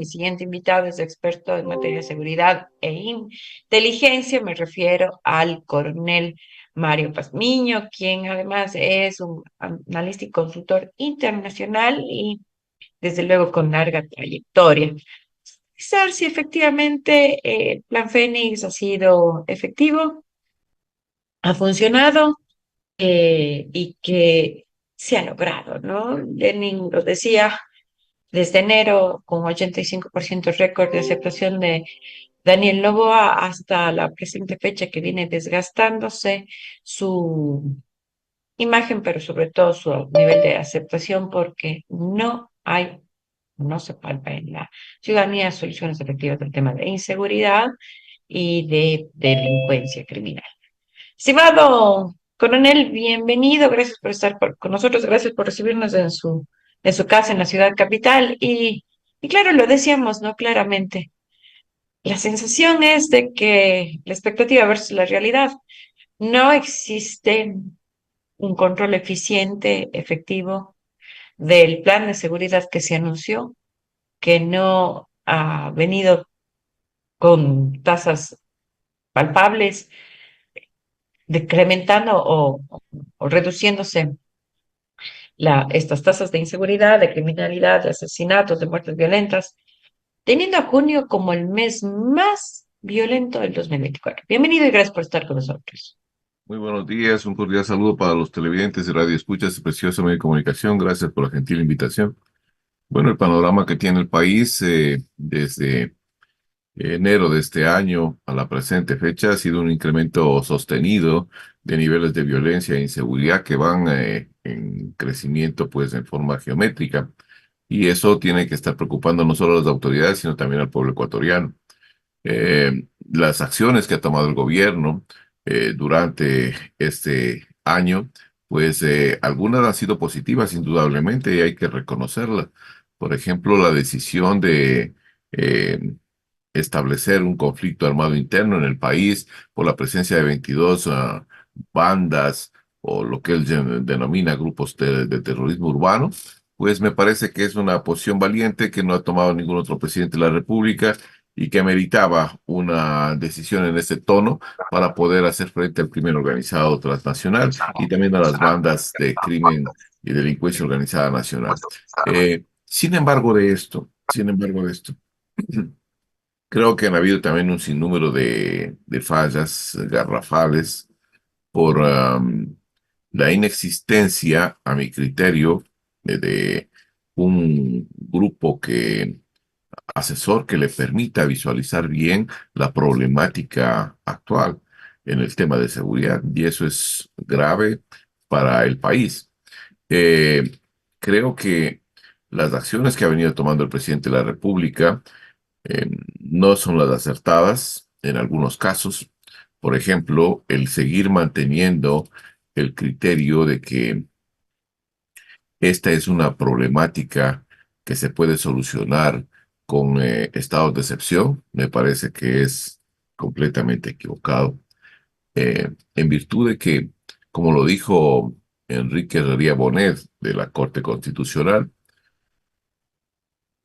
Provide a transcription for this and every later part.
Mi siguiente invitado es experto en materia de seguridad e inteligencia. Me refiero al coronel Mario Pazmiño, quien además es un analista y consultor internacional y desde luego con larga trayectoria. Pensar si efectivamente el plan Fénix ha sido efectivo, ha funcionado y que se ha logrado, ¿no? Lenin lo decía desde enero con 85% récord de aceptación de Daniel Noboa hasta la presente fecha que viene desgastándose su imagen, pero sobre todo su nivel de aceptación porque no se palpa en la ciudadanía soluciones efectivas del tema de inseguridad y de delincuencia criminal. Estimado coronel, bienvenido, gracias por estar con nosotros, gracias por recibirnos en su casa en la ciudad capital y claro, lo decíamos, ¿no? Claramente, la sensación es de que la expectativa versus la realidad no existe un control eficiente, efectivo del plan de seguridad que se anunció, que no ha venido con tasas palpables, decrementando o reduciéndose estas tasas de inseguridad, de criminalidad, de asesinatos, de muertes violentas, teniendo a junio como el mes más violento del 2024. Bienvenido y gracias por estar con nosotros. Muy buenos días, un cordial saludo para los televidentes y radioescuchas de precioso medio de comunicación. Gracias por la gentil invitación. Bueno, el panorama que tiene el país desde enero de este año a la presente fecha ha sido un incremento sostenido de niveles de violencia e inseguridad que van en crecimiento pues en forma geométrica. Y eso tiene que estar preocupando no solo a las autoridades, sino también al pueblo ecuatoriano. Las acciones que ha tomado el gobierno durante este año, pues algunas han sido positivas indudablemente y hay que reconocerlas. Por ejemplo, la decisión de eh, establecer un conflicto armado interno en el país por la presencia de 22 bandas o lo que él denomina grupos de terrorismo urbano, pues me parece que es una posición valiente que no ha tomado ningún otro presidente de la República y que meritaba una decisión en ese tono para poder hacer frente al crimen organizado transnacional y también a las bandas de crimen y delincuencia organizada nacional. Sin embargo de esto, creo que han habido también un sinnúmero de fallas garrafales por la inexistencia, a mi criterio, de un grupo asesor que le permita visualizar bien la problemática actual en el tema de seguridad. Y eso es grave para el país. Eh, Creo que las acciones que ha venido tomando el presidente de la República eh, no son las acertadas en algunos casos. Por ejemplo, el seguir manteniendo el criterio de que esta es una problemática que se puede solucionar con estados de excepción, me parece que es completamente equivocado. En virtud de que, como lo dijo Enrique Herrera Bonet de la Corte Constitucional,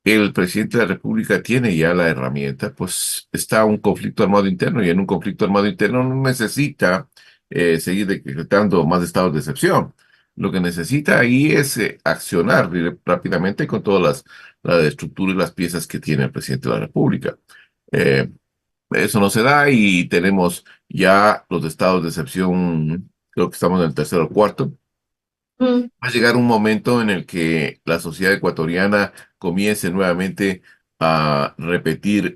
el presidente de la República tiene ya la herramienta, pues está un conflicto armado interno y en un conflicto armado interno no necesita seguir decretando más estados de excepción. Lo que necesita ahí es accionar rápidamente con todas la estructura y las piezas que tiene el presidente de la República. Eh, Eso no se da y tenemos ya los estados de excepción, creo que estamos en el tercero o cuarto. Mm. Va a llegar un momento en el que la sociedad ecuatoriana comience nuevamente a repetir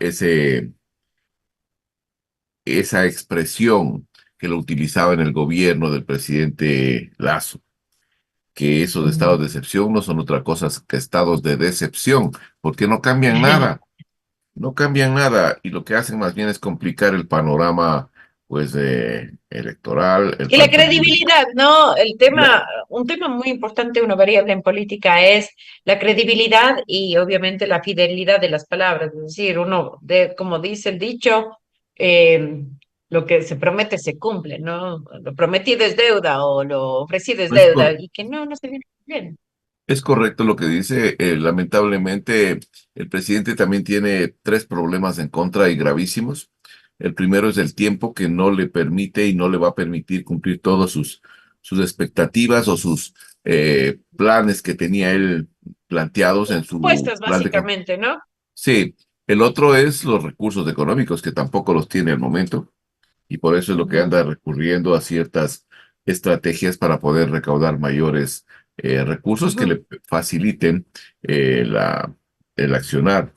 esa expresión que lo utilizaba en el gobierno del presidente Lazo, que esos estados de excepción no son otra cosa que estados de decepción, porque no cambian nada y lo que hacen más bien es complicar el panorama pues electoral, el Y la panorama. credibilidad, ¿no? Un tema muy importante, una variable en política es la credibilidad y obviamente la fidelidad de las palabras. Es decir, como dice el dicho, eh, lo que se promete se cumple, ¿no? Lo prometido es deuda o lo ofrecido es Es deuda cor- y que no se viene cumpliendo. Es correcto lo que dice. Lamentablemente, el presidente también tiene tres problemas en contra y gravísimos. El primero es el tiempo que no le permite y no le va a permitir cumplir todas sus expectativas o sus planes que tenía él planteados en su Puestas, plan de... básicamente, ¿no? Sí, el otro es los recursos económicos, que tampoco los tiene al momento y por eso es lo que Ujú, anda recurriendo a ciertas estrategias para poder recaudar mayores recursos que ujú, le faciliten eh, la, el accionar.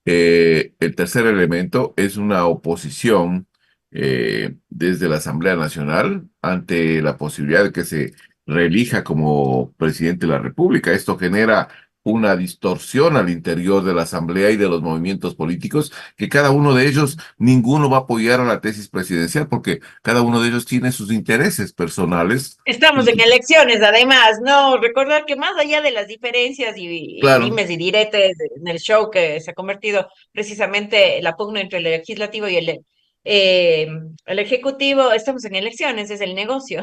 El tercer elemento es una oposición desde la Asamblea Nacional ante la posibilidad de que se reelija como presidente de la República. Esto genera una distorsión al interior de la Asamblea y de los movimientos políticos, que cada uno de ellos, ninguno va a apoyar a la tesis presidencial porque cada uno de ellos tiene sus intereses personales. estamos en Y elecciones, además, ¿no? Recordar que más allá de las diferencias y claro, dimes y diretes en el show que se ha convertido precisamente la pugna entre el legislativo y eh, el ejecutivo, estamos en elecciones, es el negocio.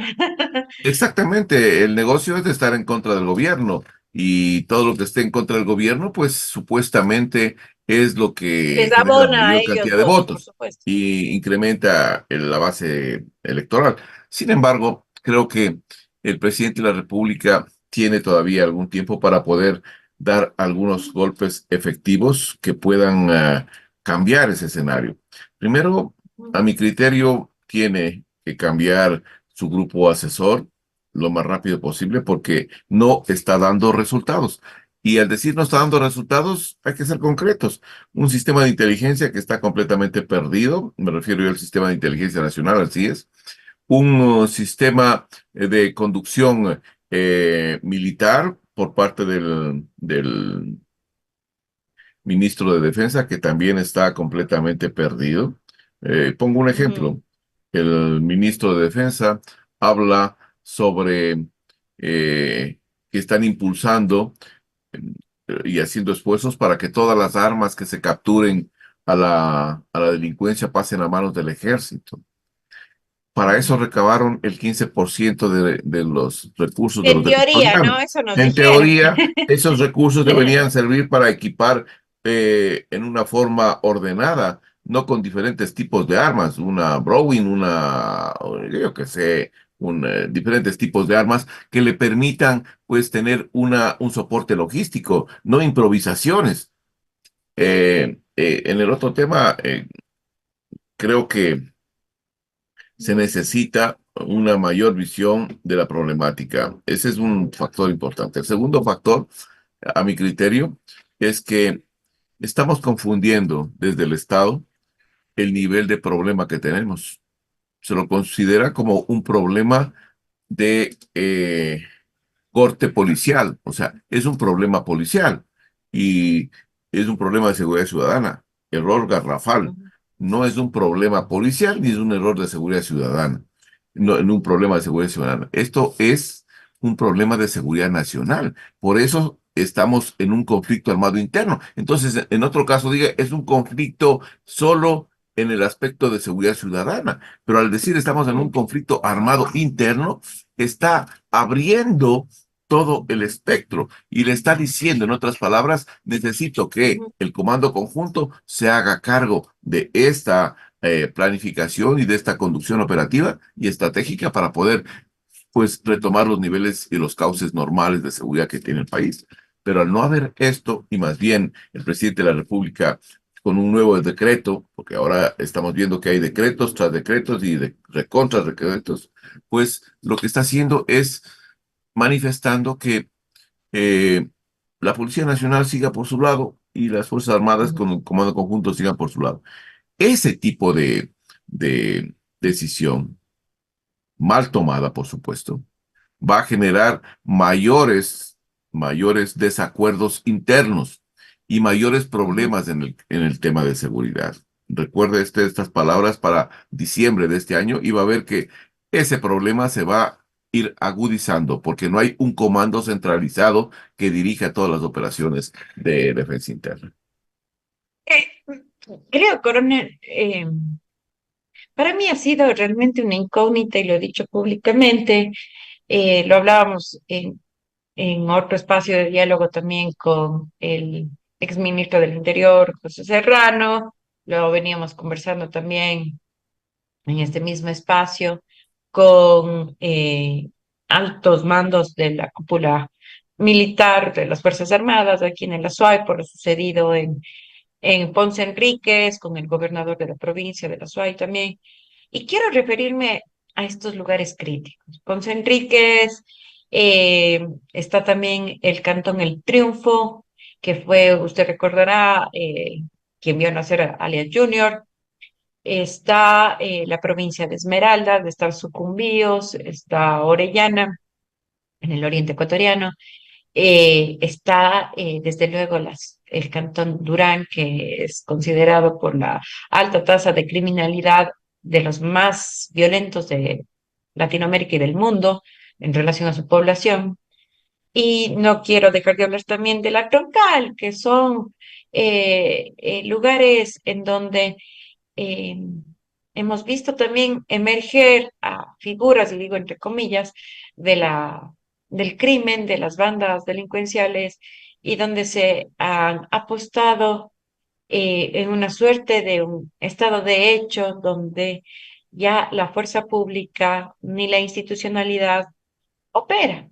exactamente, el negocio es de estar en contra del gobierno y todo lo que esté en contra del gobierno, pues supuestamente es lo que Les genera abona a mayor ellos cantidad de votos, por votos supuesto. y incrementa la base electoral. Sin embargo, creo que el presidente de la República tiene todavía algún tiempo para poder dar algunos golpes efectivos que puedan cambiar ese escenario. Primero, a mi criterio, tiene que cambiar su grupo asesor lo más rápido posible porque no está dando resultados. Y al decir no está dando resultados, hay que ser concretos. Un sistema de inteligencia que está completamente perdido, me refiero yo al sistema de inteligencia nacional, así es. Un sistema de conducción militar por parte del ministro de Defensa, que también está completamente perdido. Pongo un Ujú, ejemplo. El ministro de Defensa habla sobre que están impulsando y haciendo esfuerzos para que todas las armas que se capturen a la delincuencia pasen a manos del ejército. Para eso ujú. recabaron el 15% de los recursos de En los teoría, ¿no? ecuatorianos. Eso nos En dijeron. teoría, esos recursos deberían servir para equipar en una forma ordenada, no con diferentes tipos de armas, una Browning, yo qué sé, diferentes tipos de armas que le permitan, pues, tener un soporte logístico, no improvisaciones. En el otro tema, creo que se necesita una mayor visión de la problemática. Ese es un factor importante. El segundo factor, a mi criterio, es que estamos confundiendo desde el Estado el nivel de problema que tenemos. Se lo considera como un problema de corte policial, o sea, es un problema policial y es un problema de seguridad ciudadana. Error garrafal. Ujú, No es un problema policial ni es un error de seguridad ciudadana. No un problema de seguridad ciudadana. Esto es un problema de seguridad nacional. Por eso estamos en un conflicto armado interno. Entonces, en otro caso, diga, es un conflicto solo en el aspecto de seguridad ciudadana. Pero al decir estamos en un ujú, conflicto armado interno, está abriendo todo el espectro y le está diciendo, en otras palabras, necesito que ujú. el comando conjunto se haga cargo de esta planificación y de esta conducción operativa y estratégica para poder, pues, retomar los niveles y los cauces normales de seguridad que tiene el país. Pero al no haber esto, y más bien el presidente de la República con un nuevo decreto, porque ahora estamos viendo que hay decretos tras decretos y de recontra decretos, pues lo que está haciendo es manifestando que eh, la Policía Nacional siga por su lado y las Fuerzas Armadas Ujú. con el Comando Conjunto sigan por su lado. Ese tipo de decisión, mal tomada, por supuesto, va a generar mayores desacuerdos internos y mayores Ujú. problemas en el tema de seguridad. Recuerde estas palabras para diciembre de este año y va a ver que ese problema se va a ir agudizando porque no hay un comando centralizado que dirija todas las operaciones de defensa interna. Eh, Creo, coronel, para mí ha sido realmente una incógnita y lo he dicho públicamente, lo hablábamos en otro espacio de diálogo también con el exministro del Interior, José Serrano, lo veníamos conversando también en este mismo espacio con altos mandos de la cúpula militar de las Fuerzas Armadas aquí en el Azuay por lo sucedido en Ponce Enríquez, con el gobernador de la provincia de la Azuay también. Y quiero referirme a estos lugares críticos. Ponce Enríquez, está también el Cantón El Triunfo, que fue, usted recordará, quien vio nacer a Alias Junior. Está la provincia de Esmeraldas, está Sucumbíos, está Orellana, en el oriente ecuatoriano. Está, desde luego, el Cantón Durán, que es considerado por la alta tasa de criminalidad de los más violentos de Latinoamérica y del mundo en relación a su población. Y no quiero dejar de hablar también de la Troncal, que son lugares en donde eh, hemos visto también emerger a figuras, y digo entre comillas, del crimen, de las bandas delincuenciales, y donde se han apostado en una suerte de un estado de hecho donde ya la fuerza pública ni la institucionalidad opera,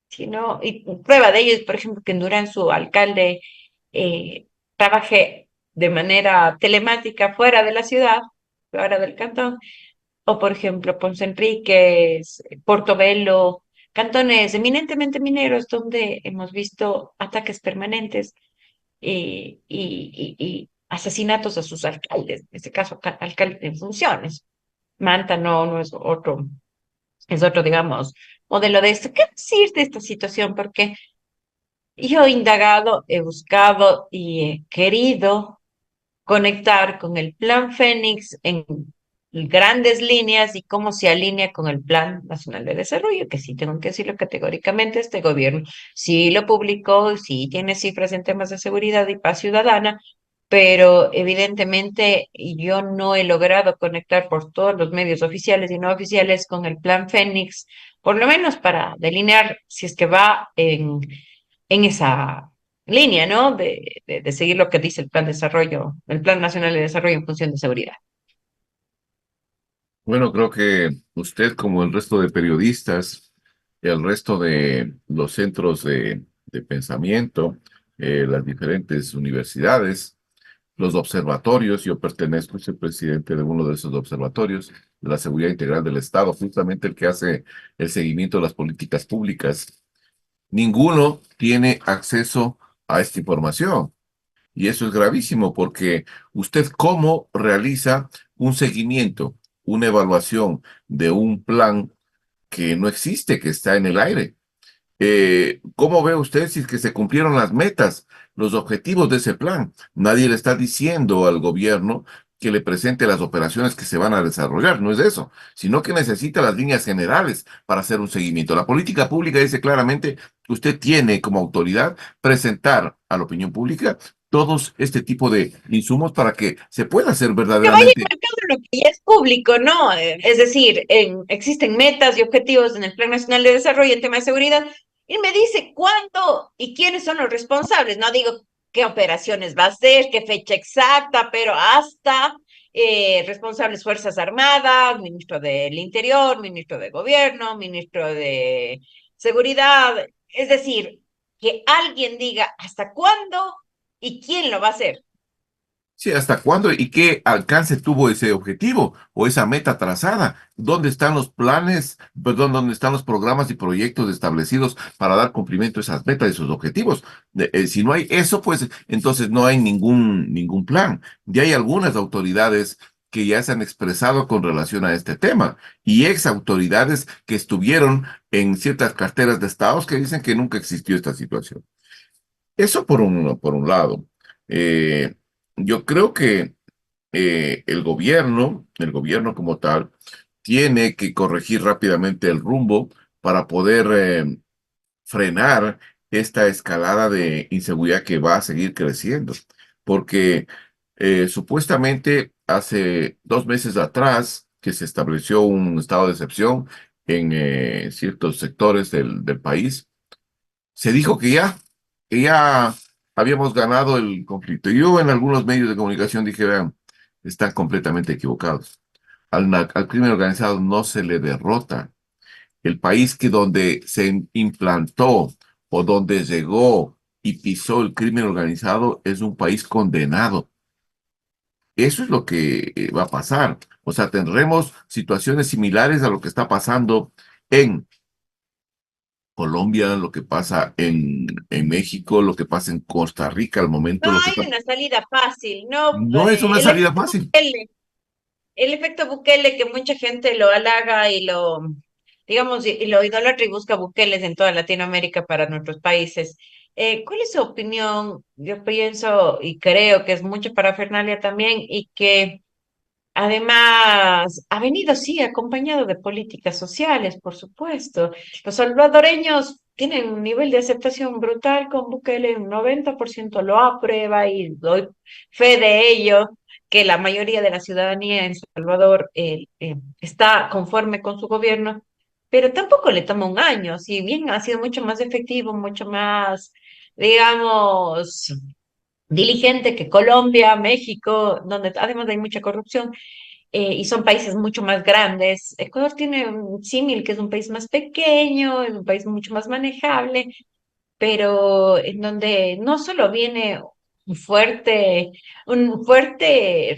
sino, y prueba de ello es, por ejemplo, que en Durán su alcalde trabaje de manera telemática fuera de la ciudad, fuera del cantón, o por ejemplo, Ponce Enríquez, Portobelo, cantones eminentemente mineros donde hemos visto ataques permanentes y asesinatos a sus alcaldes, en este caso, alcaldes en funciones. Manta no es otro, digamos, modelo de esto. ¿Qué decir de esta situación? Porque yo he indagado, he buscado y he querido conectar con el Plan Fénix en grandes líneas y cómo se alinea con el Plan Nacional de Desarrollo, que sí tengo que decirlo categóricamente, este gobierno sí lo publicó, sí tiene cifras en temas de seguridad y paz ciudadana, pero evidentemente yo no he logrado conectar por todos los medios oficiales y no oficiales con el Plan Fénix, por lo menos para delinear si es que va en esa línea, ¿no? De seguir lo que dice el Plan de Desarrollo, el Plan Nacional de Desarrollo en función de seguridad. Bueno, creo que usted, como el resto de periodistas, el resto de los centros de pensamiento, las diferentes universidades, los observatorios, yo pertenezco, soy presidente de uno de esos observatorios, de la seguridad integral del Estado, justamente el que hace el seguimiento de las políticas públicas. Ninguno tiene acceso a esta información. Y eso es gravísimo porque usted cómo realiza un seguimiento, una evaluación de un plan que no existe, que está en el aire. ¿Cómo ve usted si es que se cumplieron las metas, los objetivos de ese plan? Nadie le está diciendo al gobierno que le presente las operaciones que se van a desarrollar, no es eso, sino que necesita las líneas generales para hacer un seguimiento. La política pública dice claramente que usted tiene como autoridad presentar a la opinión pública todos este tipo de insumos para que se pueda hacer Que vaya verdaderamente. marcando lo que ya es público, ¿no? Es decir, existen metas y objetivos en el Plan Nacional de Desarrollo en tema de seguridad. Y me dice cuándo y quiénes son los responsables. No digo qué operaciones va a hacer, qué fecha exacta, pero hasta responsables Fuerzas Armadas, ministro del Interior, ministro de Gobierno, ministro de Seguridad. Es decir, que alguien diga hasta cuándo y quién lo va a hacer. Sí, ¿hasta cuándo y qué alcance tuvo ese objetivo o esa meta trazada? ¿Dónde están los planes, perdón, dónde están los programas y proyectos establecidos para dar cumplimiento a esas metas y esos objetivos? Si no hay eso, pues entonces no hay ningún plan. Ya hay algunas autoridades que ya se han expresado con relación a este tema y ex autoridades que estuvieron en ciertas carteras de estados que dicen que nunca existió esta situación. Eso por un lado. Eh, yo creo que el gobierno como tal, tiene que corregir rápidamente el rumbo para poder frenar esta escalada de inseguridad que va a seguir creciendo. Porque supuestamente hace 2 meses atrás que se estableció un estado de excepción en ciertos sectores del país, se dijo que ya habíamos ganado el conflicto. Yo en algunos medios de comunicación dije, vean, están completamente equivocados. Al crimen organizado no se le derrota. El país que donde se implantó o donde llegó y pisó el crimen organizado es un país condenado. Eso es lo que va a pasar. O sea, tendremos situaciones similares a lo que está pasando en Colombia, lo que pasa en México, lo que pasa en Costa Rica al No momento, lo que hay pasa. una salida fácil, no, No es una el salida efecto fácil. Bukele. El efecto Bukele, que mucha gente lo halaga y lo, digamos, y lo idolatra y busca Bukeles en toda Latinoamérica para nuestros países. ¿Cuál es su opinión? Yo pienso y creo que es mucha parafernalia también y que además ha venido, sí, acompañado de políticas sociales, por supuesto. Los salvadoreños tienen un nivel de aceptación brutal con Bukele, un 90% lo aprueba y doy fe de ello, que la mayoría de la ciudadanía en Salvador está conforme con su gobierno, pero tampoco le toma un año, si bien ha sido mucho más efectivo, mucho más, digamos, diligente que Colombia, México, donde además hay mucha corrupción y son países mucho más grandes. Ecuador tiene un símil que es un país más pequeño, es un país mucho más manejable, pero en donde no solo viene un fuerte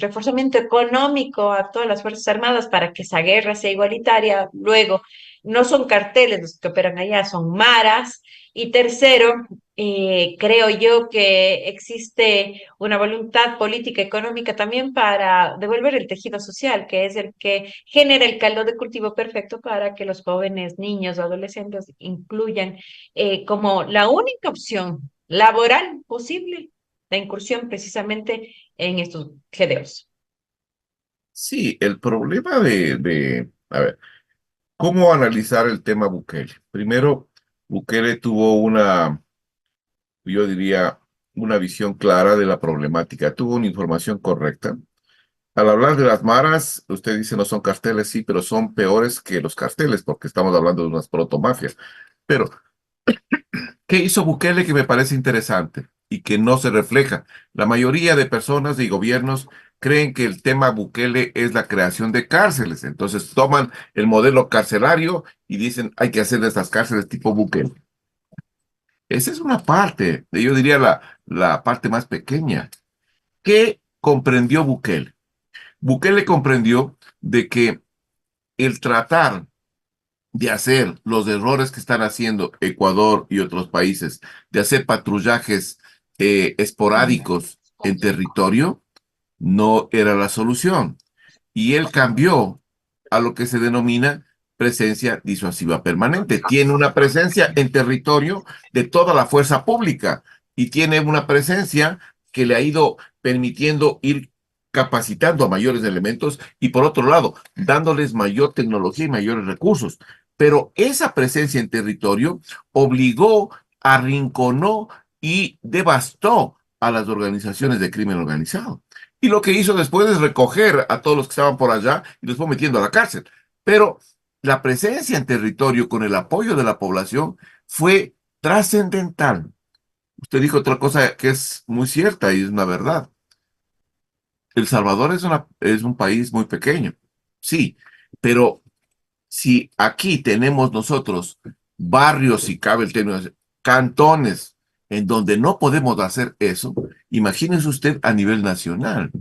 reforzamiento económico a todas las Fuerzas Armadas para que esa guerra sea igualitaria, luego no son carteles los que operan allá, son maras, y tercero, creo yo que existe una voluntad política económica también para devolver el tejido social, que es el que genera el caldo de cultivo perfecto para que los jóvenes, niños o adolescentes incluyan como la única opción laboral posible la incursión precisamente en estos GDOs. Sí, el problema a ver, ¿cómo analizar el tema Bukele? Primero, Bukele tuvo yo diría, una visión clara de la problemática, tuvo una información correcta. Al hablar de las maras, usted dice no son carteles, sí, pero son peores que los carteles porque estamos hablando de unas protomafias. Pero, ¿qué hizo Bukele que me parece interesante y que no se refleja? La mayoría de personas y gobiernos creen que el tema Bukele es la creación de cárceles. Entonces toman el modelo carcelario y dicen hay que hacer de estas cárceles tipo Bukele. Esa es una parte, yo diría la parte más pequeña. ¿Qué comprendió Bukele? Bukele comprendió de que el tratar de hacer los errores que están haciendo Ecuador y otros países, de hacer patrullajes esporádicos en territorio, no era la solución. Y él cambió a lo que se denomina presencia disuasiva permanente. Tiene una presencia en territorio de toda la fuerza pública y tiene una presencia que le ha ido permitiendo ir capacitando a mayores elementos y por otro lado, dándoles mayor tecnología y mayores recursos. Pero esa presencia en territorio obligó, arrinconó y devastó a las organizaciones de crimen organizado. Y lo que hizo después es recoger a todos los que estaban por allá y los fue metiendo a la cárcel. Pero la presencia en territorio con el apoyo de la población fue trascendental. Usted dijo otra cosa que es muy cierta y es una verdad. El Salvador es un país muy pequeño, sí, pero si aquí tenemos nosotros barrios, si cabe el término, cantones, en donde no podemos hacer eso, imagínese usted a nivel nacional.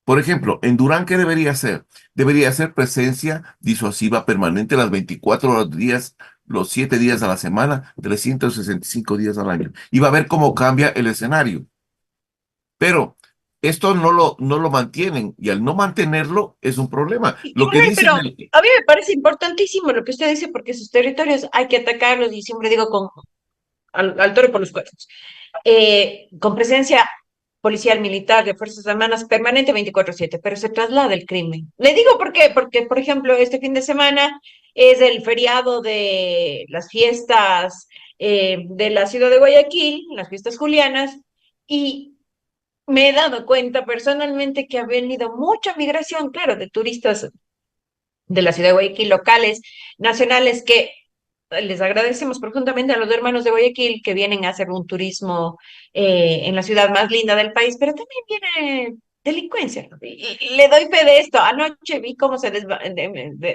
Por ejemplo, en Durán, ¿qué debería hacer? Debería ser presencia disuasiva permanente las 24 horas días, los 7 días a la semana, 365 días al año. Y va a ver cómo cambia el escenario. Pero esto no lo mantienen y al no mantenerlo es un problema. Lo que Correcto, dicen pero a mí me parece importantísimo lo que usted dice porque sus territorios hay que atacarlos y siempre digo con, al toro por los cuernos. Con presencia policial, militar, de Fuerzas Armadas permanente 24/7, pero se traslada el crimen. Le digo por qué, porque, por ejemplo, este fin de semana es el feriado de las fiestas de la ciudad de Guayaquil, las fiestas julianas, y me he dado cuenta personalmente que ha venido mucha migración, claro, de turistas de la ciudad de Guayaquil, locales, nacionales, que les agradecemos profundamente a los hermanos de Guayaquil que vienen a hacer un turismo en la ciudad más linda del país, pero también viene delincuencia, ¿no? Y le doy fe de esto. Anoche vi cómo se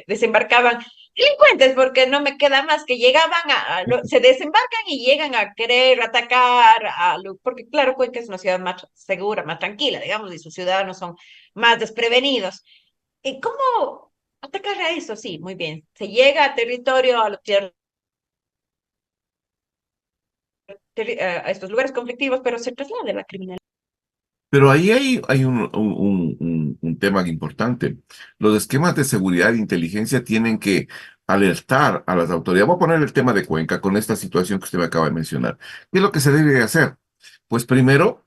desembarcaban delincuentes, porque no me queda más que llegaban se desembarcan y llegan a querer atacar, porque claro, Cuenca es una ciudad más segura, más tranquila, digamos, y sus ciudadanos son más desprevenidos. ¿Y cómo atacar a eso? Sí, muy bien. Se llega a territorio, a los a estos lugares conflictivos, pero se traslada la criminalidad. Pero ahí hay un tema importante. Los esquemas de seguridad e inteligencia tienen que alertar a las autoridades. Voy a poner el tema de Cuenca con esta situación que usted me acaba de mencionar. ¿Qué es lo que se debe de hacer? Pues primero,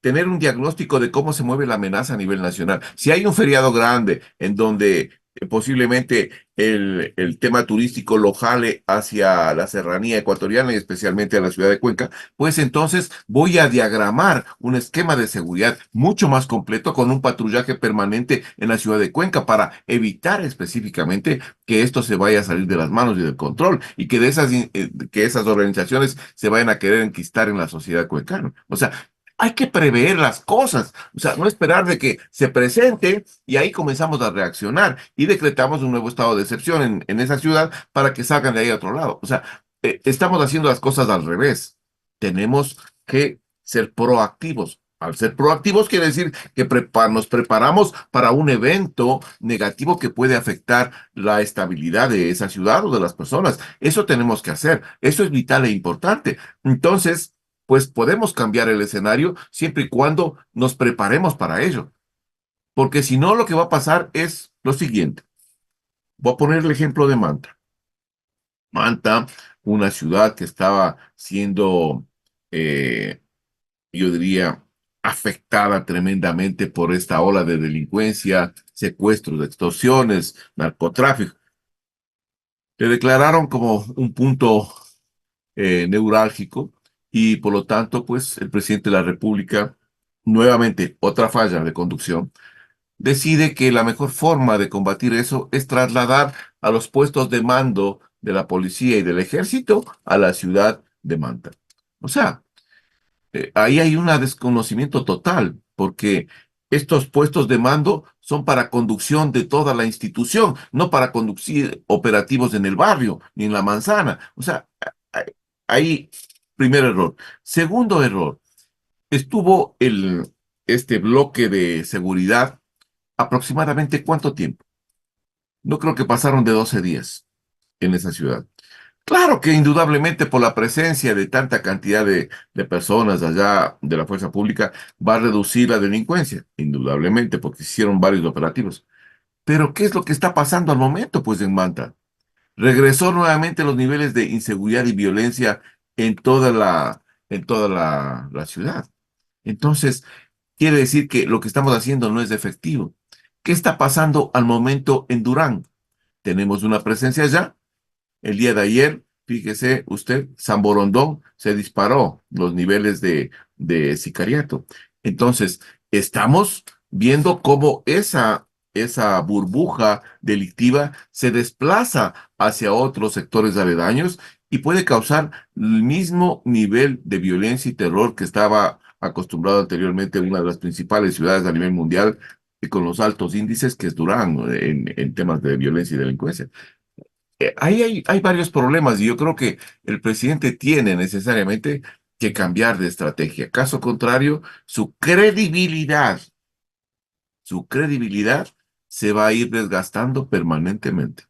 tener un diagnóstico de cómo se mueve la amenaza a nivel nacional. Si hay un feriado grande en donde posiblemente el tema turístico lo jale hacia la serranía ecuatoriana y especialmente a la ciudad de Cuenca, pues entonces voy a diagramar un esquema de seguridad mucho más completo con un patrullaje permanente en la ciudad de Cuenca para evitar específicamente que esto se vaya a salir de las manos y del control y que que esas organizaciones se vayan a querer enquistar en la sociedad cuencana. O sea, hay que prever las cosas, o sea, no esperar de que se presente y ahí comenzamos a reaccionar y decretamos un nuevo estado de excepción en esa ciudad para que salgan de ahí a otro lado. O sea, estamos haciendo las cosas al revés. Tenemos que ser proactivos. Al ser proactivos quiere decir que nos preparamos para un evento negativo que puede afectar la estabilidad de esa ciudad o de las personas. Eso tenemos que hacer. Eso es vital e importante. Entonces, pues podemos cambiar el escenario siempre y cuando nos preparemos para ello. Porque si no, lo que va a pasar es lo siguiente. Voy a poner el ejemplo de Manta. Manta, una ciudad que estaba siendo eh, yo diría, afectada tremendamente por esta ola de delincuencia, secuestros, extorsiones, narcotráfico. Le declararon como un punto neurálgico y por lo tanto, pues el presidente de la República, nuevamente otra falla de conducción, decide que la mejor forma de combatir eso es trasladar a los puestos de mando de la policía y del ejército a la ciudad de Manta. O sea, ahí hay un desconocimiento total, porque estos puestos de mando son para conducción de toda la institución, no para conducir operativos en el barrio ni en la manzana. O sea, ahí, primer error. Segundo error, estuvo este bloque de seguridad aproximadamente ¿cuánto tiempo? No creo que pasaron de 12 días en esa ciudad. Claro que indudablemente por la presencia de tanta cantidad de personas allá de la fuerza pública va a reducir la delincuencia, indudablemente, porque hicieron varios operativos. Pero ¿qué es lo que está pasando al momento, pues, en Manta? Regresó nuevamente los niveles de inseguridad y violencia en la ciudad. Entonces, quiere decir que lo que estamos haciendo no es efectivo. ¿Qué está pasando al momento en Durán? Tenemos una presencia allá. El día de ayer, fíjese usted, San Borondón se disparó los niveles de sicariato. Entonces, estamos viendo cómo esa burbuja delictiva se desplaza hacia otros sectores aledaños y puede causar el mismo nivel de violencia y terror que estaba acostumbrado anteriormente una de las principales ciudades a nivel mundial y con los altos índices que es Durán en temas de violencia y delincuencia. Ahí hay varios problemas y yo creo que el presidente tiene necesariamente que cambiar de estrategia. Caso contrario, su credibilidad se va a ir desgastando permanentemente.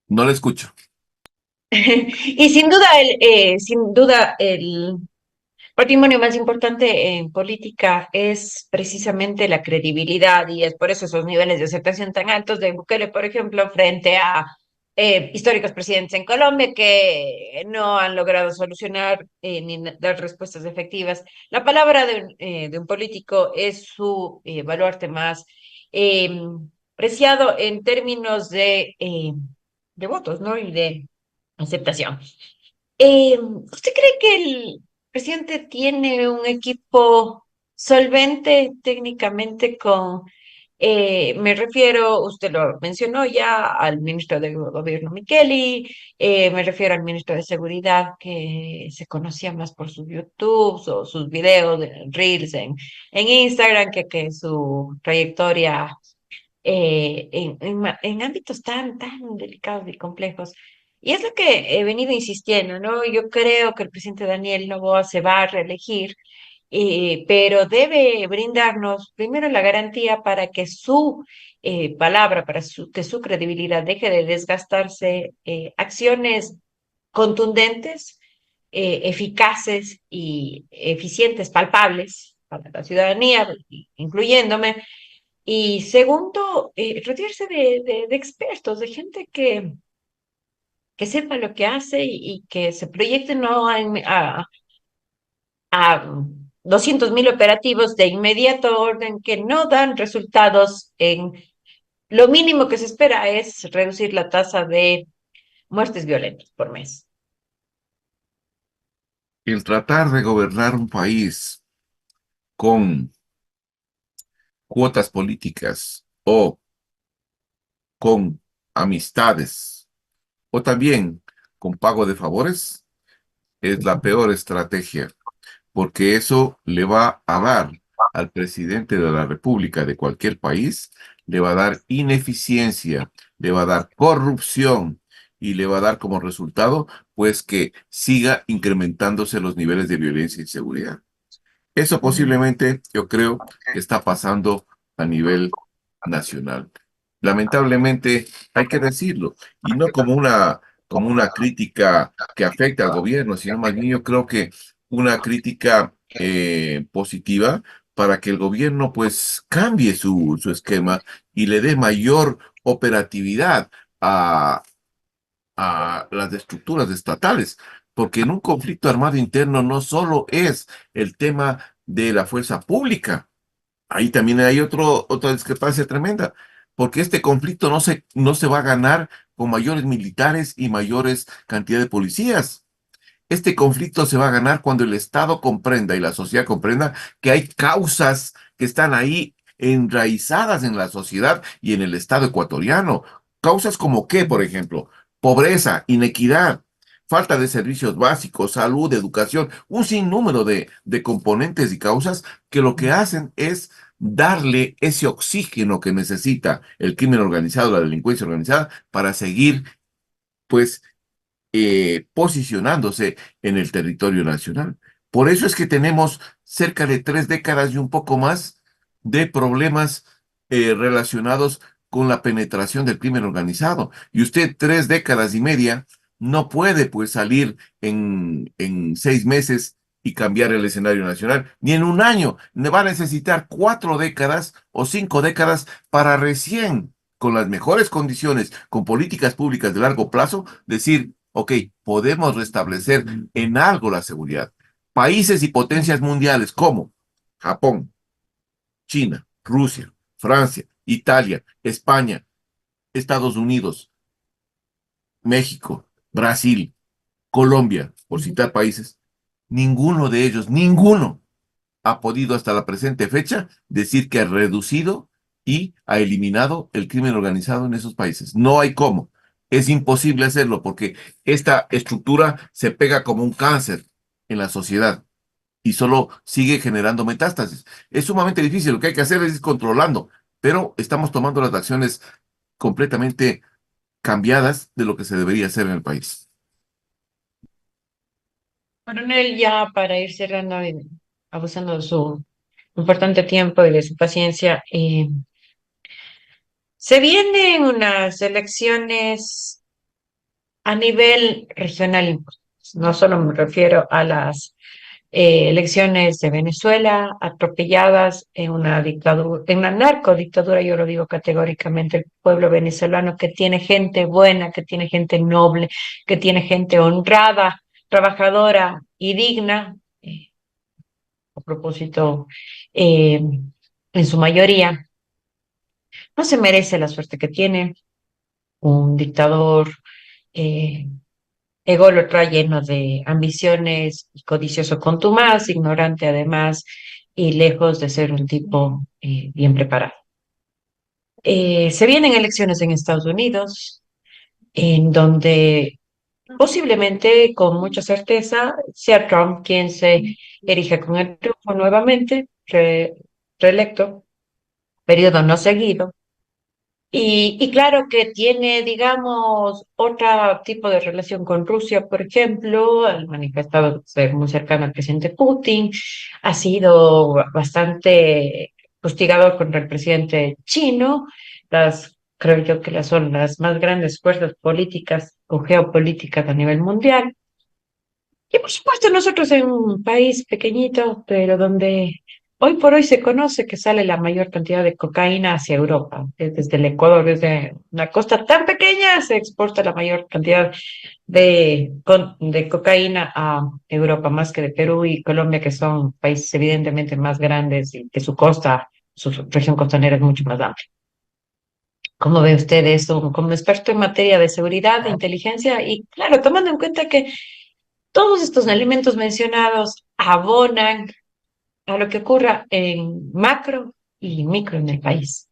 No le escucho. Y sin duda, el patrimonio más importante en política es precisamente la credibilidad y es por eso esos niveles de aceptación tan altos de Bukele, por ejemplo, frente a históricos presidentes en Colombia que no han logrado solucionar ni dar respuestas efectivas. La palabra de un político es su baluarte más eh, preciado en términos de votos, ¿no? Y de aceptación. ¿Usted cree que el presidente tiene un equipo solvente técnicamente con Me refiero, usted lo mencionó ya, al ministro de Gobierno Micheli, me refiero al ministro de Seguridad que se conocía más por sus YouTube o sus videos, Reels en Instagram, que su trayectoria en ámbitos tan delicados y complejos. Y es lo que he venido insistiendo, ¿no? Yo creo que el presidente Daniel Noboa se va a reelegir, pero debe brindarnos primero la garantía para que su palabra, que su credibilidad deje de desgastarse, acciones contundentes, eficaces y eficientes, palpables para la ciudadanía, incluyéndome. Y segundo, rodearse de expertos, de gente que sepa lo que hace y que se proyecte no a 200.000 operativos de inmediato orden que no dan resultados en lo mínimo que se espera es reducir la tasa de muertes violentas por mes. El tratar de gobernar un país con cuotas políticas o con amistades o también con pago de favores es la peor estrategia, porque eso le va a dar al presidente de la República de cualquier país, le va a dar ineficiencia, le va a dar corrupción y le va a dar como resultado, pues que siga incrementándose los niveles de violencia e inseguridad. Eso Mm. posiblemente yo creo que está pasando a nivel nacional. Lamentablemente hay que decirlo, y no como una crítica que afecta al gobierno, sino más bien yo creo que una crítica positiva para que el gobierno pues cambie su esquema y le dé mayor operatividad a las estructuras estatales, porque en un conflicto armado interno no solo es el tema de la fuerza pública, ahí también hay otra discrepancia tremenda, porque este conflicto no se va a ganar con mayores militares y mayores cantidad de policías. Este conflicto se va a ganar cuando el Estado comprenda y la sociedad comprenda que hay causas que están ahí enraizadas en la sociedad y en el Estado ecuatoriano. Causas como qué, por ejemplo, pobreza, inequidad, falta de servicios básicos, salud, educación, un sinnúmero de componentes y causas que lo que hacen es darle ese oxígeno que necesita el crimen organizado, la delincuencia organizada, para seguir, pues, posicionándose en el territorio nacional. Por eso es que tenemos cerca de 3 décadas y un poco más de problemas relacionados con la penetración del crimen organizado. Y usted 3 décadas y media no puede pues salir en 6 meses y cambiar el escenario nacional, ni en un año. Va a necesitar 4 décadas o 5 décadas para recién, con las mejores condiciones, con políticas públicas de largo plazo, decir, ok, podemos restablecer en algo la seguridad. Países y potencias mundiales como Japón, China, Rusia, Francia, Italia, España, Estados Unidos, México, Brasil, Colombia, por citar países, ninguno ha podido hasta la presente fecha decir que ha reducido y ha eliminado el crimen organizado en esos países. No hay cómo. Es imposible hacerlo porque esta estructura se pega como un cáncer en la sociedad y solo sigue generando metástasis. Es sumamente difícil. Lo que hay que hacer es ir controlando, pero estamos tomando las acciones completamente cambiadas de lo que se debería hacer en el país. Coronel, ya para ir cerrando y abusando de su importante tiempo y de su paciencia, se vienen unas elecciones a nivel regional importantes. No solo me refiero a las elecciones de Venezuela, atropelladas en una dictadura, en una narcodictadura, yo lo digo categóricamente, el pueblo venezolano que tiene gente buena, que tiene gente noble, que tiene gente honrada, trabajadora y digna, a propósito, en su mayoría, no se merece la suerte que tiene un dictador. eh, Ególatra lleno de ambiciones y codicioso contumaz, ignorante además y lejos de ser un tipo bien preparado. Se vienen elecciones en Estados Unidos, en donde posiblemente, con mucha certeza, sea Trump quien se erija con el triunfo nuevamente, reelecto, periodo no seguido. Y claro que tiene, digamos, otro tipo de relación con Rusia, por ejemplo, ha manifestado ser muy cercano al presidente Putin, ha sido bastante hostigador contra el presidente chino, creo yo que las son las más grandes fuerzas políticas o geopolíticas a nivel mundial. Y por supuesto, nosotros en un país pequeñito, pero donde hoy por hoy se conoce que sale la mayor cantidad de cocaína hacia Europa. Desde el Ecuador, desde una costa tan pequeña, se exporta la mayor cantidad de cocaína a Europa, más que de Perú y Colombia, que son países evidentemente más grandes y que su costa, su región costanera es mucho más amplia. ¿Cómo ve usted eso como experto en materia de seguridad, de inteligencia? Y claro, tomando en cuenta que todos estos elementos mencionados abonan a lo que ocurra en macro y micro en el país.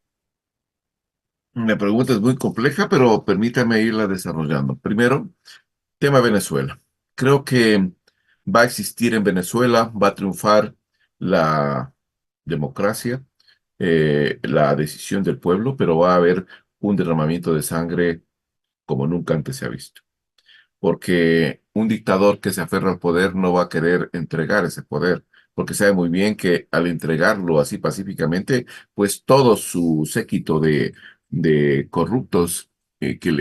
La pregunta es muy compleja, pero permítame irla desarrollando. Primero, tema Venezuela. Creo que va a existir en Venezuela, va a triunfar la democracia, la decisión del pueblo, pero va a haber un derramamiento de sangre como nunca antes se ha visto. Porque un dictador que se aferra al poder no va a querer entregar ese poder, porque sabe muy bien que al entregarlo así pacíficamente, pues todo su séquito de corruptos que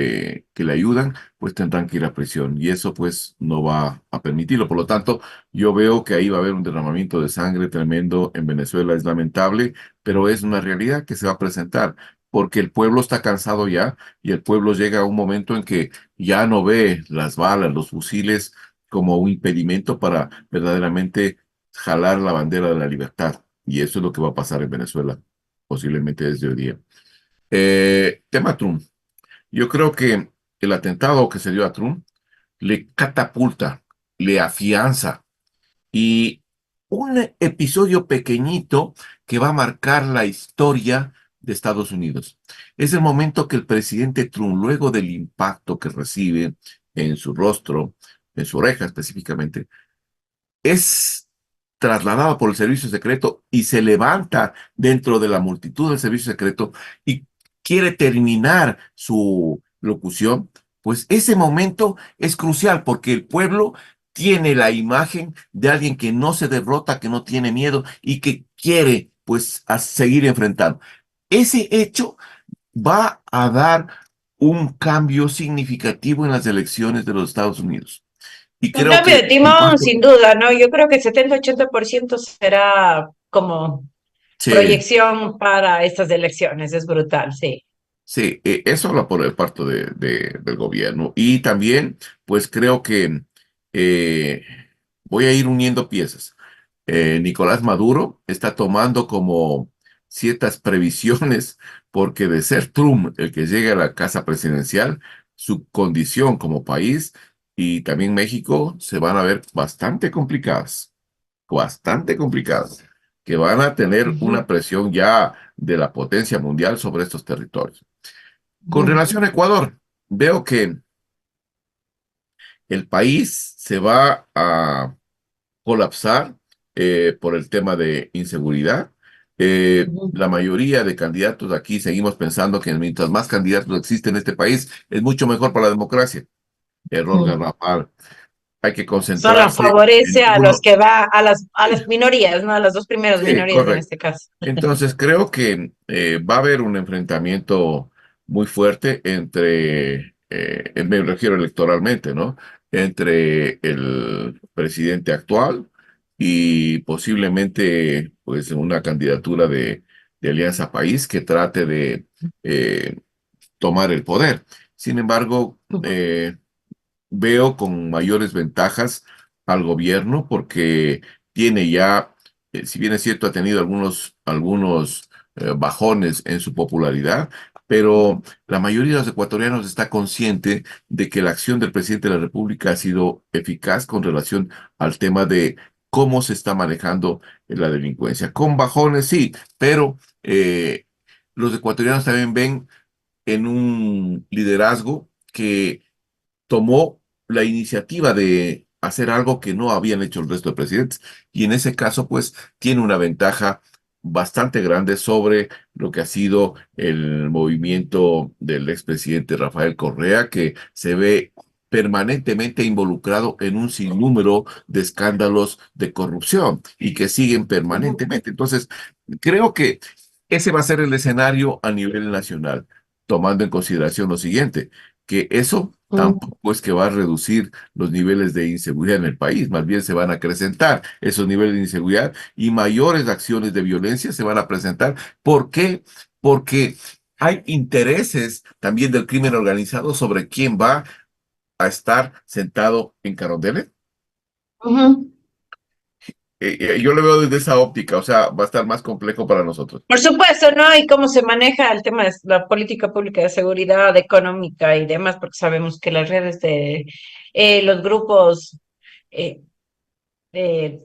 le ayudan, pues tendrán que ir a prisión y eso pues no va a permitirlo. Por lo tanto, yo veo que ahí va a haber un derramamiento de sangre tremendo en Venezuela, es lamentable, pero es una realidad que se va a presentar. Porque el pueblo está cansado ya y el pueblo llega a un momento en que ya no ve las balas, los fusiles como un impedimento para verdaderamente jalar la bandera de la libertad. Y eso es lo que va a pasar en Venezuela, posiblemente desde hoy día. Tema Trump. Yo creo que el atentado que se dio a Trump le catapulta, le afianza y un episodio pequeñito que va a marcar la historia de Estados Unidos. Es el momento que el presidente Trump, luego del impacto que recibe en su rostro, en su oreja específicamente, es trasladado por el servicio secreto y se levanta dentro de la multitud del servicio secreto y quiere terminar su locución, pues ese momento es crucial porque el pueblo tiene la imagen de alguien que no se derrota, que no tiene miedo y que quiere pues a seguir enfrentando. Ese hecho va a dar un cambio significativo en las elecciones de los Estados Unidos. Y Un creo cambio de que en timón, cuanto... sin duda, ¿no? Yo creo que el 70-80% será como Sí, proyección para estas elecciones. Es brutal, sí. sí, eso habla por el parte del gobierno. Y también, pues creo que eh, voy a ir uniendo piezas. Nicolás Maduro está tomando como ciertas previsiones, porque de ser Trump el que llegue a la casa presidencial, su condición como país y también México se van a ver bastante complicadas, que van a tener una Ujú, presión ya de la potencia mundial sobre estos territorios. Con ujú, relación a Ecuador, veo que el país se va a colapsar por el tema de inseguridad. ujú, La mayoría de candidatos aquí seguimos pensando que mientras más candidatos existen en este país, es mucho mejor para la democracia. Error ujú. garrafal. Hay que Solo concentrarse favorece en a los uno. que va, a las minorías, ¿no? A las dos primeras Sí, minorías en correcto. este caso. Entonces, creo que va a haber un enfrentamiento muy fuerte me refiero electoralmente, ¿no? Entre el presidente actual y posiblemente, pues, una candidatura de Alianza País que trate de eh, tomar el poder. Sin embargo, veo con mayores ventajas al gobierno porque tiene ya, si bien es cierto, ha tenido algunos bajones en su popularidad, pero la mayoría de los ecuatorianos está consciente de que la acción del presidente de la República ha sido eficaz con relación al tema de cómo se está manejando la delincuencia. Con bajones, sí, pero los ecuatorianos también ven en un liderazgo que tomó la iniciativa de hacer algo que no habían hecho el resto de presidentes. Y en ese caso, pues, tiene una ventaja bastante grande sobre lo que ha sido el movimiento del expresidente Rafael Correa, que se ve permanentemente involucrado en un sinnúmero de escándalos de corrupción y que siguen Ujú, permanentemente. Entonces, creo que ese va a ser el escenario a nivel nacional, tomando en consideración lo siguiente, que eso ujú, tampoco es que va a reducir los niveles de inseguridad en el país, más bien se van a acrecentar esos niveles de inseguridad y mayores acciones de violencia se van a presentar. ¿Por qué? Porque hay intereses también del crimen organizado sobre quién va a estar sentado en Carondelet. ujú. Yo lo veo desde esa óptica, o sea, va a estar más complejo para nosotros. Por supuesto, ¿no? Y cómo se maneja el tema de la política pública de seguridad económica y demás, porque sabemos que las redes de los grupos eh, de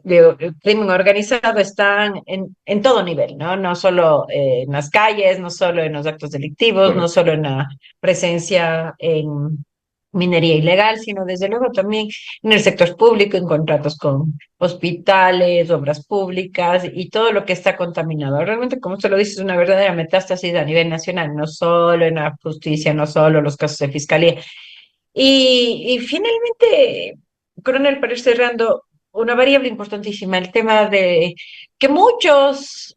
crimen organizado están en todo nivel, ¿no? No solo en las calles, no solo en los actos delictivos, no Correcto. solo en la presencia en minería ilegal, sino desde luego también en el sector público, en contratos con hospitales, obras públicas y todo lo que está contaminado. Realmente, como usted lo dice, es una verdadera metástasis a nivel nacional, no solo en la justicia, no solo los casos de fiscalía. Y finalmente, coronel, para ir cerrando, una variable importantísima, el tema de que muchos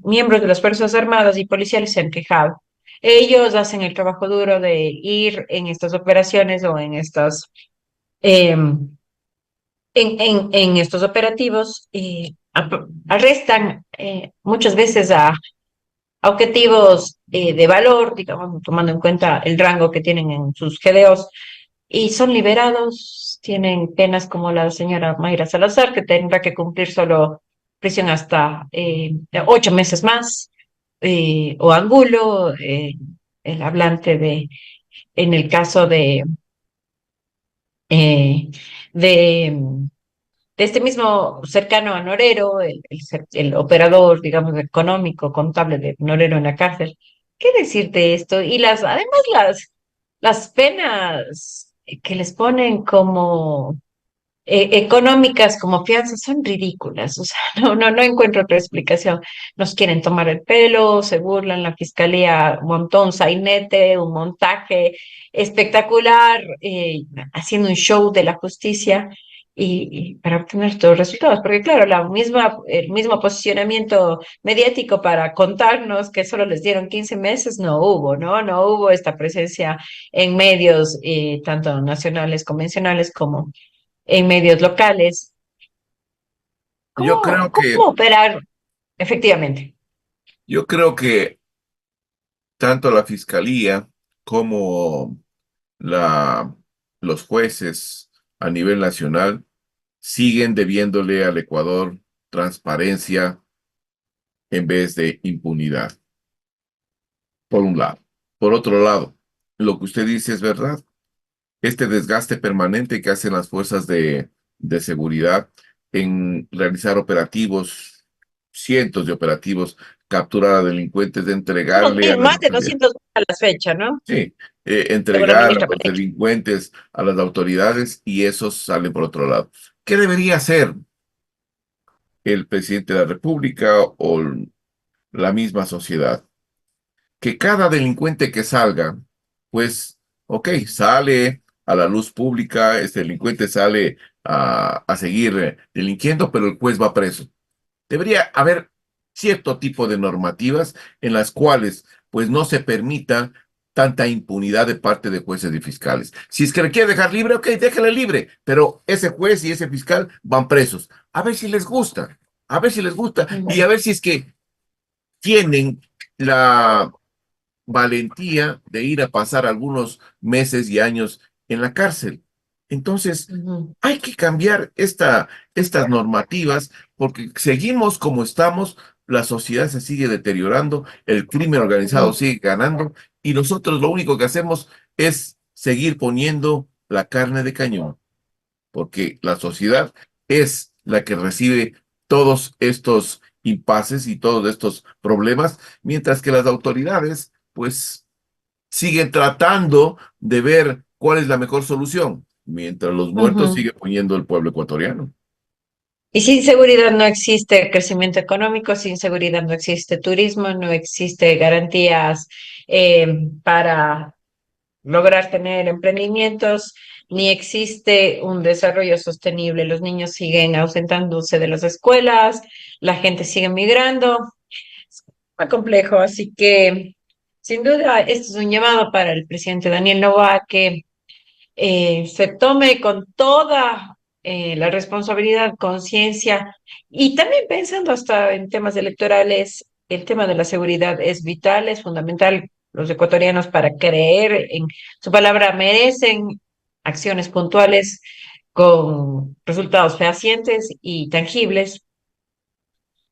miembros de las Fuerzas Armadas y policiales se han quejado. Ellos hacen el trabajo duro de ir en estas operaciones o en estas, en estos operativos y arrestan muchas veces a objetivos de valor, digamos, tomando en cuenta el rango que tienen en sus GDOs y son liberados, tienen penas como la señora Mayra Salazar, que tendrá que cumplir solo prisión hasta 8 meses más, o Angulo, el hablante en el caso eh, de, de este mismo cercano a Norero, el operador, digamos, económico, contable de Norero en la cárcel. ¿Qué decir de esto? Y además las penas que les ponen como económicas como fianzas son ridículas, o sea, no encuentro otra explicación. Nos quieren tomar el pelo, se burlan, la fiscalía, un montón, sainete, un montaje espectacular, haciendo un show de la justicia y para obtener estos resultados, porque claro, el mismo posicionamiento mediático para contarnos que solo les dieron 15 meses no hubo, ¿no? No hubo esta presencia en medios, tanto nacionales, convencionales como en medios locales. Yo creo ¿Cómo que, operar efectivamente? yo creo que tanto la fiscalía como la, los jueces a nivel nacional siguen debiéndole al Ecuador transparencia en vez de impunidad, por un lado. Por otro lado, lo que usted dice es verdad. Este desgaste permanente que hacen las fuerzas de seguridad en realizar operativos, cientos de operativos, capturar a delincuentes, de entregarle a las Más de autoridades. 200 a la fecha, ¿no? Sí, Según la entregar a ministra los Pacheco. delincuentes a las autoridades y esos salen por otro lado. ¿Qué debería hacer el presidente de la República o la misma sociedad? Que cada delincuente que salga, pues, ok, sale a la luz pública, este delincuente sale a seguir delinquiendo, pero el juez va preso. Debería haber cierto tipo de normativas en las cuales, pues, no se permita tanta impunidad de parte de jueces y fiscales. Si es que le quiere dejar libre, ok, déjale libre, pero ese juez y ese fiscal van presos. A ver si les gusta, a ver si les gusta y a Ujú, ver si es que tienen la valentía de ir a pasar algunos meses y años en la cárcel. Entonces, ujú, hay que cambiar estas normativas porque seguimos como estamos, la sociedad se sigue deteriorando, el crimen organizado ujú, sigue ganando y nosotros lo único que hacemos es seguir poniendo la carne de cañón, porque la sociedad es la que recibe todos estos impases y todos estos problemas, mientras que las autoridades, pues, siguen tratando de ver cuál es la mejor solución, mientras los muertos Ujú. sigue poniendo el pueblo ecuatoriano. Y sin seguridad no existe crecimiento económico, sin seguridad no existe turismo, no existe garantías para lograr tener emprendimientos, ni existe un desarrollo sostenible. Los niños siguen ausentándose de las escuelas, la gente sigue migrando. Es muy complejo, así que sin duda este es un llamado para el presidente Daniel Noboa que se tome con toda la responsabilidad, conciencia y también pensando hasta en temas electorales, el tema de la seguridad es vital, es fundamental. Los ecuatorianos para creer en su palabra merecen acciones puntuales con resultados fehacientes y tangibles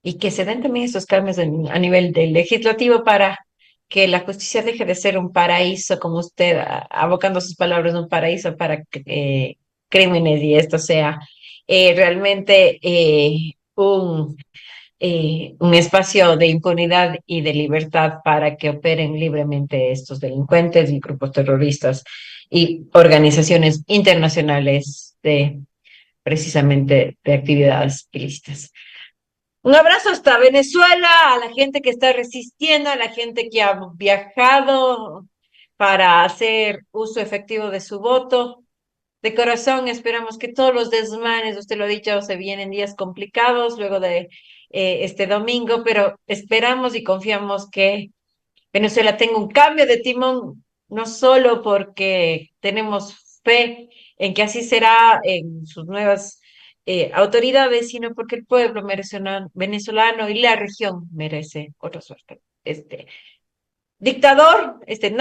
y que se den también estos cambios a nivel del legislativo para que la justicia deje de ser un paraíso, como usted, abocando sus palabras, un paraíso para crímenes y esto sea realmente un espacio de impunidad y de libertad para que operen libremente estos delincuentes y grupos terroristas y organizaciones internacionales de precisamente de actividades ilícitas. Un abrazo hasta Venezuela, a la gente que está resistiendo, a la gente que ha viajado para hacer uso efectivo de su voto. De corazón, esperamos que todos los desmanes, usted lo ha dicho, se vienen días complicados luego de este domingo, pero esperamos y confiamos que Venezuela tenga un cambio de timón, no solo porque tenemos fe en que así será en sus nuevas autoridades, sino porque el pueblo venezolano y la región merece otra suerte. Este dictador, este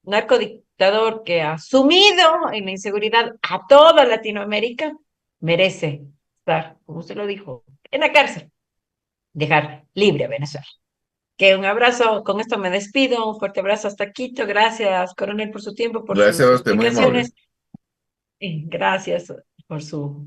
narcodictador que ha sumido en la inseguridad a toda Latinoamérica, merece estar, como usted lo dijo, en la cárcel, dejar libre a Venezuela. Que un abrazo, con esto me despido, un fuerte abrazo hasta Quito, gracias, coronel, por su tiempo, por Gracias sus a usted, muy amable. explicaciones, y gracias por su